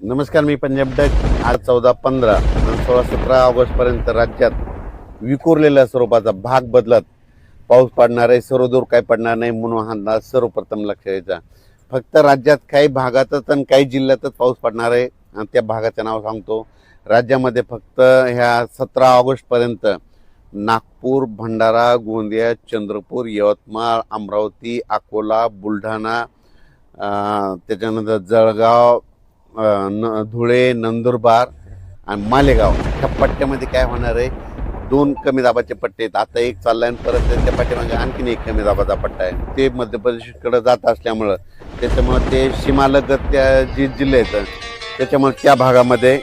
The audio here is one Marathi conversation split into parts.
नमस्कार, मी पंजाब डक. आज 14-15 आणि 16-17 ऑगस्ट पर्यंत राज्यात विखुरलेल्या स्वरूपाचा भाग बदलत पाऊस पडणार आहे. सर्वदूर काही पडणार नाही म्हणून हा अंदाज सर्वप्रथम लक्षात घ्यायचा. फक्त राज्यात काही भागातच आणि काही जिल्ह्यातच पाऊस पडणार आहे आणि त्या भागाचं नाव सांगतो. राज्यामध्ये फक्त ह्या 17 ऑगस्ट पर्यंत नागपूर, भंडारा, गोंदिया, चंद्रपूर, यवतमाळ, अमरावती, अकोला, बुलढाणा, त्याच्यानंतर जळगाव, धुळे, नंदुरबार आणि मालेगाव ह्या पट्ट्यामध्ये काय होणार आहे, दोन कमी दाबाचे पट्टे आहेत. आता एक चाललाय आणि परत त्याच्या पाठीमागे आणखीन एक कमी दाबाचा पट्टा आहे. ते मध्य प्रदेशकडे जात असल्यामुळं त्याच्यामुळं ते सीमालगत त्या जे जिल्हे आहेत त्याच्यामुळे त्या भागामध्ये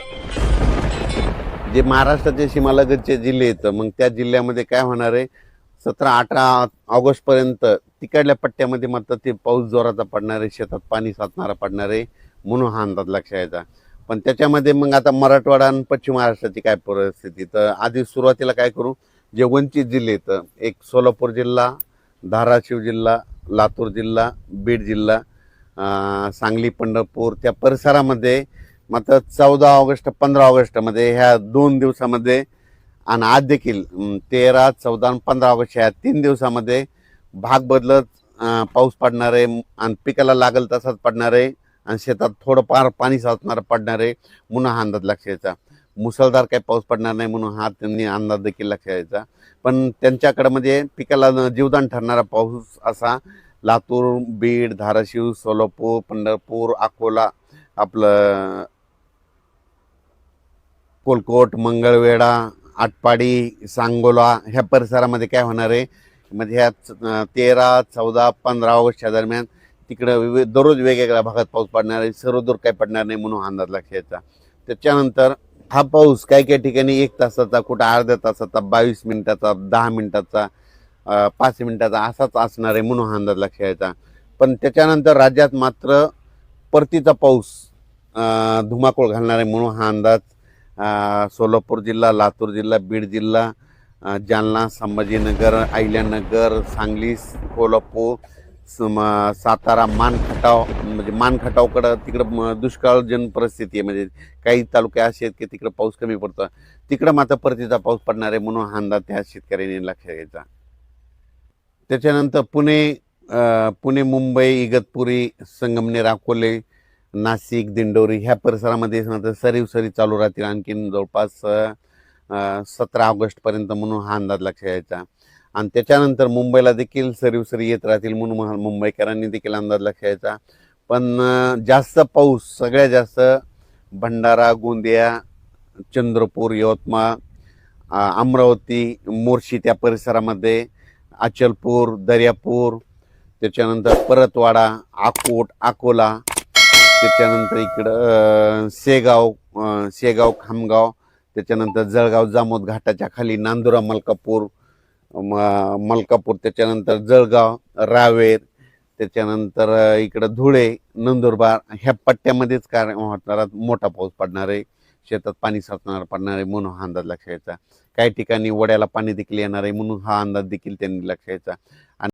जे महाराष्ट्राचे सीमालगतचे जिल्हे आहेत मग त्या जिल्ह्यामध्ये काय होणार आहे, 17-18 ऑगस्टपर्यंत तिकडल्या पट्ट्यामध्ये मात्र ते पाऊस जोराचा पडणार आहे, शेतात पाणी साचणारा पडणार आहे म्हणून हा अंदाज लक्षात यायचा. पण त्याच्यामध्ये मग आता मराठवाडा आणि पश्चिम महाराष्ट्राची काय परिस्थिती, तर आधी सुरुवातीला काय करू, जे वंचित जिल्हे आहेत, एक सोलापूर जिल्हा, धाराशिव जिल्हा, लातूर जिल्हा, बीड जिल्हा, सांगली, पंढरपूर त्या परिसरामध्ये मात्र 14 ऑगस्ट 15 ऑगस्टमध्ये ह्या 2 दिवसामध्ये आणि आज देखील 13, 14 आणि 15 ऑगस्ट ह्या 3 दिवसामध्ये भाग बदलत पाऊस पडणार आहे आणि पिकाला लागल तसाच पडणार आहे आणि शेतात थोडंफार पाणी साचणारं पडणार आहे म्हणून हा अंदाज लक्षात यायचा. मुसळधार काही पाऊस पडणार नाही म्हणून हा त्यांनी अंदाज देखील लक्षात यायचा. पण त्यांच्याकडे म्हणजे पिकाला जीवदान ठरणारा पाऊस असा लातूर, बीड, धाराशिव, सोलापूर, पंढरपूर, अकोला, आपलं कोलकोट, मंगळवेढा, आटपाडी, सांगोला ह्या परिसरामध्ये काय होणार आहे, म्हणजे ह्या 13, 14, 15 ऑगस्टच्या दरम्यान तिकडं दररोज वेगवेगळ्या भागात पाऊस पडणार आहे. सर्वदूर काही पडणार नाही म्हणून अंदाज लक्षात यायचा. त्याच्यानंतर हा पाऊस काही काही ठिकाणी 1 तासाचा, कुठं अर्ध्या तासाचा, 22 मिनिटाचा, 10 मिनिटाचा, 5 मिनिटाचा असाच असणार आहे म्हणून हा अंदाज लक्षात यायचा. पण त्याच्यानंतर राज्यात मात्र परतीचा पाऊस धुमाकूळ घालणार आहे म्हणून हा अंदाज सोलापूर जिल्हा, लातूर जिल्हा, बीड जिल्हा, जालना, संभाजीनगर, अहिल्यानगर, सांगली, कोल्हापूर, सातारा, मानखटाव, म्हणजे मानखटावकडं तिकडं दुष्काळजन्य परिस्थिती आहे. म्हणजे काही तालुके असे आहेत की तिकडं पाऊस कमी पडतो, तिकडं मात्र परतीचा पाऊस पडणार आहे म्हणून हा अंदाज त्या शेतकऱ्यांनी लक्षात घ्यायचा. त्याच्यानंतर पुणे, मुंबई, इगतपुरी, संगमनेर, अकोले, नाशिक, दिंडोरी ह्या परिसरामध्ये सरी चालू राहतील आणखीन जवळपास 17 ऑगस्टपर्यंत म्हणून हा अंदाज लक्षात यायचा. आणि त्याच्यानंतर मुंबईला देखील सरी येत राहतील म्हणून मुंबईकरांनी देखील अंदाज लक्षात यायचा. पण जास्त पाऊस सगळ्यात जास्त भंडारा, गोंदिया, चंद्रपूर, यवतमाळ, अमरावती, मोर्शी त्या परिसरामध्ये, अचलपूर, दर्यापूर, त्याच्यानंतर परतवाडा, अकोट, अकोला, त्याच्यानंतर इकडं शेगाव, खामगाव, त्याच्यानंतर जळगाव, जामोद घाटाच्या खाली नांदुरा, मलकापूर, त्याच्यानंतर जळगाव, रावेर, त्याच्यानंतर इकडं धुळे, नंदुरबार ह्या पट्ट्यामध्येच काय होणार, मोठा पाऊस पडणार आहे, शेतात पाणी साचणार पडणार आहे म्हणून हा अंदाज लक्षात यायचा. काही ठिकाणी वड्याला पाणी देखील येणार आहे म्हणून हा अंदाज देखील त्यांनी लक्षात यायचा.